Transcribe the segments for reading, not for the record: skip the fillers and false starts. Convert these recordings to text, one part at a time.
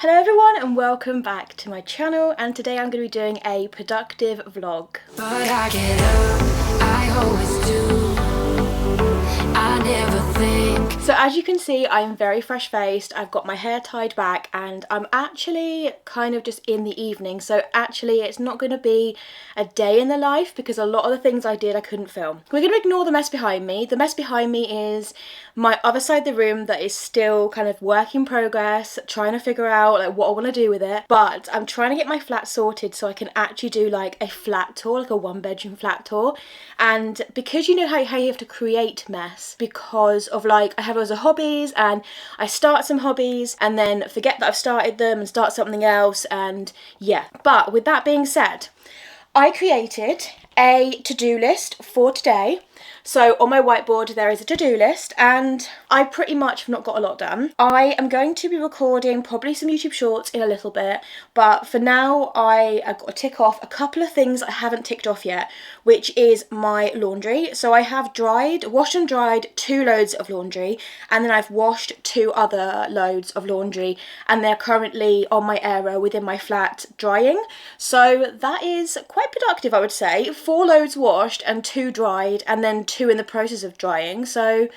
Hello everyone and welcome back to my channel, and today I'm going to be doing a productive vlog. But I get up, I always do. I never think. So as you can see, I'm very fresh faced. I've got my hair tied back and I'm actually kind of just in the evening. So actually it's not going to be a day in the life because a lot of the things I did I couldn't film. We're going to ignore the mess behind me. The mess behind me is my other side of the room that is still kind of work in progress, trying to figure out like what I want to do with it. But I'm trying to get my flat sorted so I can actually do like a flat tour, like a 1-bedroom flat tour. And because you know how you have to create mess because of like I have loads of hobbies and I start some hobbies and then forget that I've started them and start something else, and yeah. But with that being said, I created a to-do list for today. So on my whiteboard there is a to-do list and I pretty much have not got a lot done. I am going to be recording probably some YouTube shorts in a little bit, but for now I've got to tick off a couple of things I haven't ticked off yet, which is my laundry. So I have washed and dried 2 loads of laundry, and then I've washed 2 other loads of laundry, and they're currently on my aero within my flat drying. So that is quite productive, I would say. 4 loads washed and 2 dried, and then 2 in the process of drying. So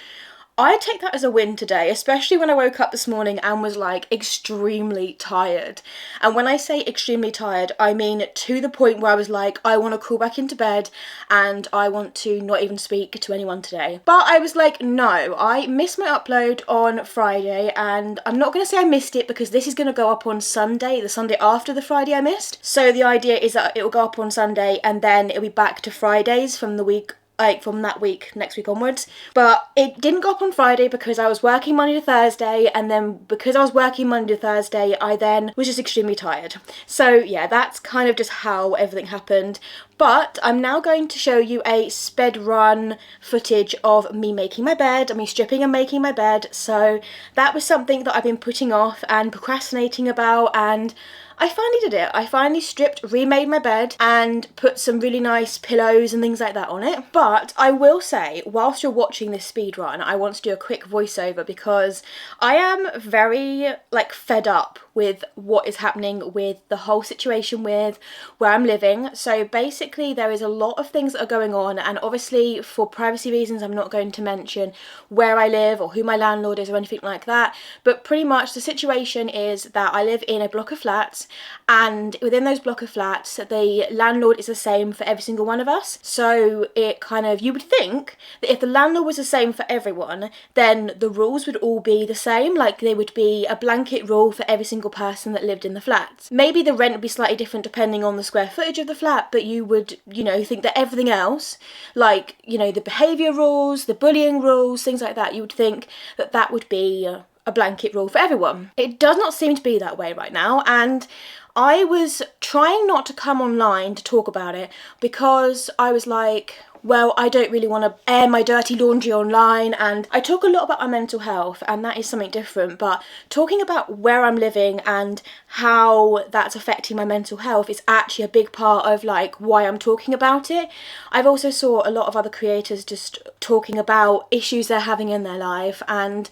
I take that as a win today, especially when I woke up this morning and was like extremely tired. And when I say extremely tired, I mean to the point where I was like, I want to crawl back into bed and I want to not even speak to anyone today. But I was like, no, I missed my upload on Friday, and I'm not going to say I missed it because this is going to go up on Sunday, the Sunday after the Friday I missed. So the idea is that it will go up on Sunday and then it'll be back to Fridays from the week, like from that week, next week onwards. But it didn't go up on Friday because I was working Monday to Thursday, and then because I was working Monday to Thursday I then was just extremely tired. So yeah, that's kind of just how everything happened. But I'm now going to show you a sped run footage of me making my bed, me stripping and making my bed. So that was something that I've been putting off and procrastinating about, and I finally did it. I finally stripped, remade my bed and put some really nice pillows and things like that on it. But I will say, whilst you're watching this speed run, I want to do a quick voiceover because I am very like fed up with what is happening with the whole situation with where I'm living. So basically there is a lot of things that are going on, and obviously for privacy reasons I'm not going to mention where I live or who my landlord is or anything like that, but pretty much the situation is that I live in a block of flats, and within those block of flats the landlord is the same for every single one of us. So it kind of, you would think that if the landlord was the same for everyone, then the rules would all be the same, like they would be a blanket rule for every single person that lived in the flats. Maybe the rent would be slightly different depending on the square footage of the flat, but you would, you know, think that everything else, like, you know, the behaviour rules, the bullying rules, things like that, you would think that that would be a blanket rule for everyone. It does not seem to be that way right now, and I was trying not to come online to talk about it because I was like, well, I don't really want to air my dirty laundry online, and I talk a lot about my mental health and that is something different, but talking about where I'm living and how that's affecting my mental health is actually a big part of like why I'm talking about it. I've also saw a lot of other creators just talking about issues they're having in their life, and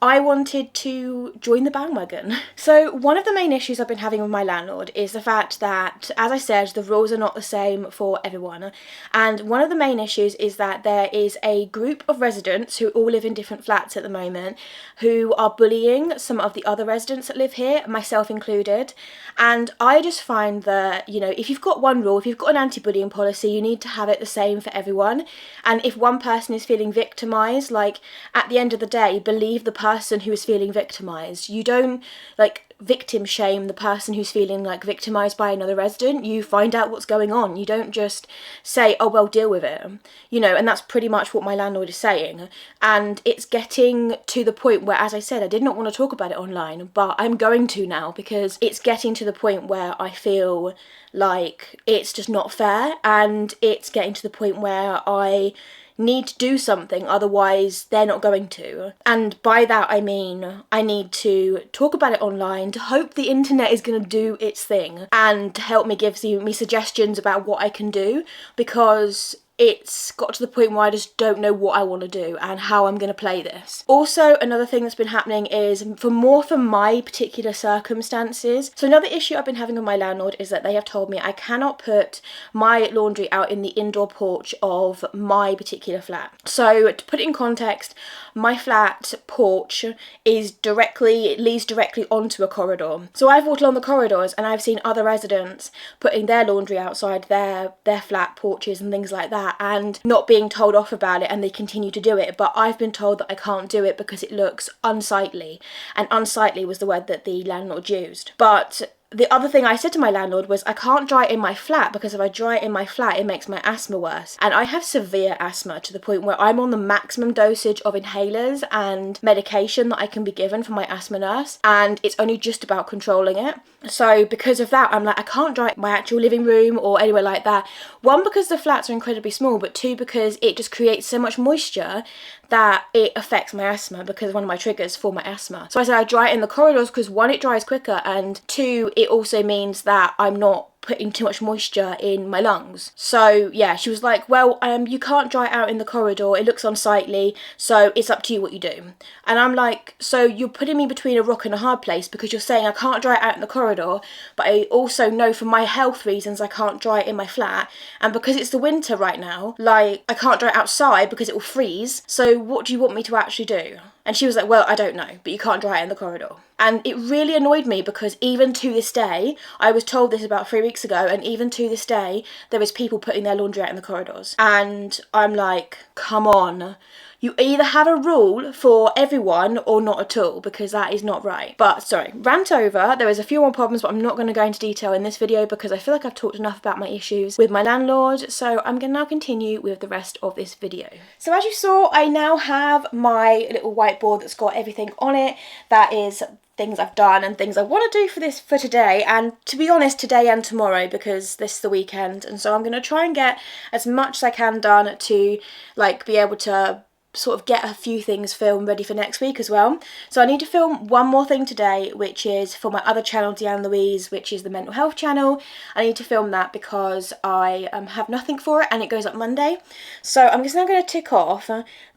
I wanted to join the bandwagon. So one of the main issues I've been having with my landlord is the fact that, as I said, the rules are not the same for everyone. And one of the main issues is that there is a group of residents who all live in different flats at the moment who are bullying some of the other residents that live here, myself included. And I just find that, you know, if you've got one rule, if you've got an anti-bullying policy, you need to have it the same for everyone. And if one person is feeling victimised, like at the end of the day, believe the person who is feeling victimised. You don't like victim shame the person who's feeling like victimised by another resident. You find out what's going on. You don't just say, oh well, deal with it, you know. And that's pretty much what my landlord is saying, and it's getting to the point where, as I said, I did not want to talk about it online, but I'm going to now because it's getting to the point where I feel like it's just not fair, and it's getting to the point where I need to do something, otherwise they're not going to. And by that I mean I need to talk about it online to hope the internet is going to do its thing and help me, give me suggestions about what I can do, because it's got to the point where I just don't know what I want to do and how I'm going to play this. Also, another thing that's been happening is for my particular circumstances. So another issue I've been having with my landlord is that they have told me I cannot put my laundry out in the indoor porch of my particular flat. So to put it in context, my flat porch leads directly onto a corridor. So I've walked along the corridors and I've seen other residents putting their laundry outside their flat porches and things like that, and not being told off about it, and they continue to do it. But I've been told that I can't do it because it looks unsightly, and unsightly was the word that the landlord used. But the other thing I said to my landlord was I can't dry it in my flat, because if I dry it in my flat it makes my asthma worse, and I have severe asthma to the point where I'm on the maximum dosage of inhalers and medication that I can be given from my asthma nurse, and it's only just about controlling it. So because of that, I'm like, I can't dry it in my actual living room or anywhere like that. One, because the flats are incredibly small, but two, because it just creates so much moisture that it affects my asthma, because one of my triggers for my asthma. So I said I dry it in the corridors because one, it dries quicker, and two, it also means that I'm not putting too much moisture in my lungs. So yeah, she was like, well, you can't dry it out in the corridor, it looks unsightly, so it's up to you what you do. And I'm like, so you're putting me between a rock and a hard place, because you're saying I can't dry it out in the corridor, but I also know for my health reasons I can't dry it in my flat, and because it's the winter right now, like, I can't dry it outside because it will freeze, so what do you want me to actually do? And she was like, well, I don't know, but you can't dry it in the corridor. And it really annoyed me, because even to this day, I was told this about 3 weeks ago, and even to this day, there is people putting their laundry out in the corridors. And I'm like, come on. You either have a rule for everyone or not at all, because that is not right. But sorry, rant over. There is a few more problems, but I'm not going to go into detail in this video because I feel like I've talked enough about my issues with my landlord. So I'm going to now continue with the rest of this video. So as you saw, I now have my little whiteboard that's got everything on it. That is things I've done and things I want to do for today, and to be honest, today and tomorrow, because this is the weekend, and so I'm going to try and get as much as I can done to like be able to sort of get a few things filmed ready for next week as well. So I need to film one more thing today, which is for my other channel, Deeanna Louise, which is the mental health channel. I need to film that because I have nothing for it, and it goes up Monday. So I'm just now going to tick off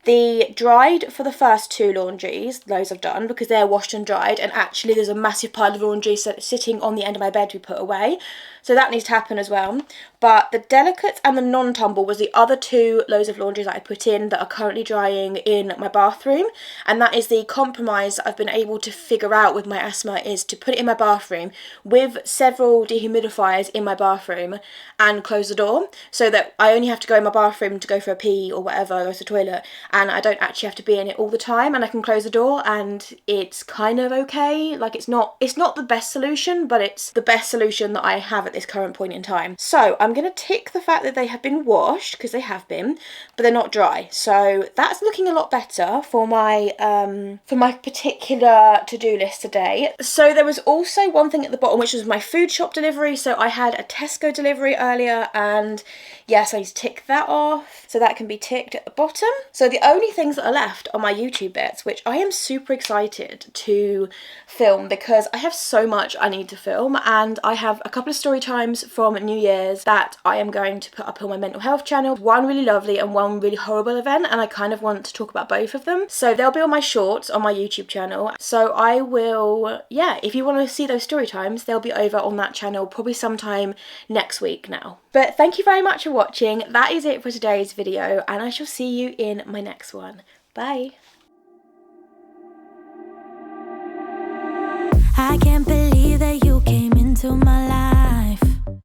the dried for the first 2 laundries, those I've done, because they're washed and dried, and actually there's a massive pile of laundry sitting on the end of my bed to be put away, so that needs to happen as well. But the delicates and the non-tumble was the other 2 loads of laundry that I put in that are currently drying in my bathroom, and that is the compromise I've been able to figure out with my asthma, is to put it in my bathroom with several dehumidifiers in my bathroom and close the door, so that I only have to go in my bathroom to go for a pee or whatever, go to the toilet, and I don't actually have to be in it all the time, and I can close the door, and it's kind of okay. Like, it's not the best solution, but it's the best solution that I have at this current point in time. So I'm going to tick the fact that they have been washed, because they have been, but they're not dry. So that's looking a lot better for my particular to-do list today. So there was also one thing at the bottom, which was my food shop delivery. So I had a Tesco delivery earlier, and yes, I need to tick that off. So that can be ticked at the bottom. So the only things that are left are my YouTube bits, which I am super excited to film, because I have so much I need to film, and I have a couple of story times from New Year's that I am going to put up on my mental health channel. One really lovely and one really horrible event, and I kind of want to talk about both of them. So they'll be on my shorts on my YouTube channel. So I will, yeah, if you want to see those story times, they'll be over on that channel probably sometime next week now. But thank you very much for watching. That is it for today's video, and I shall see you in my next one. Bye. I can't believe that you came into my life.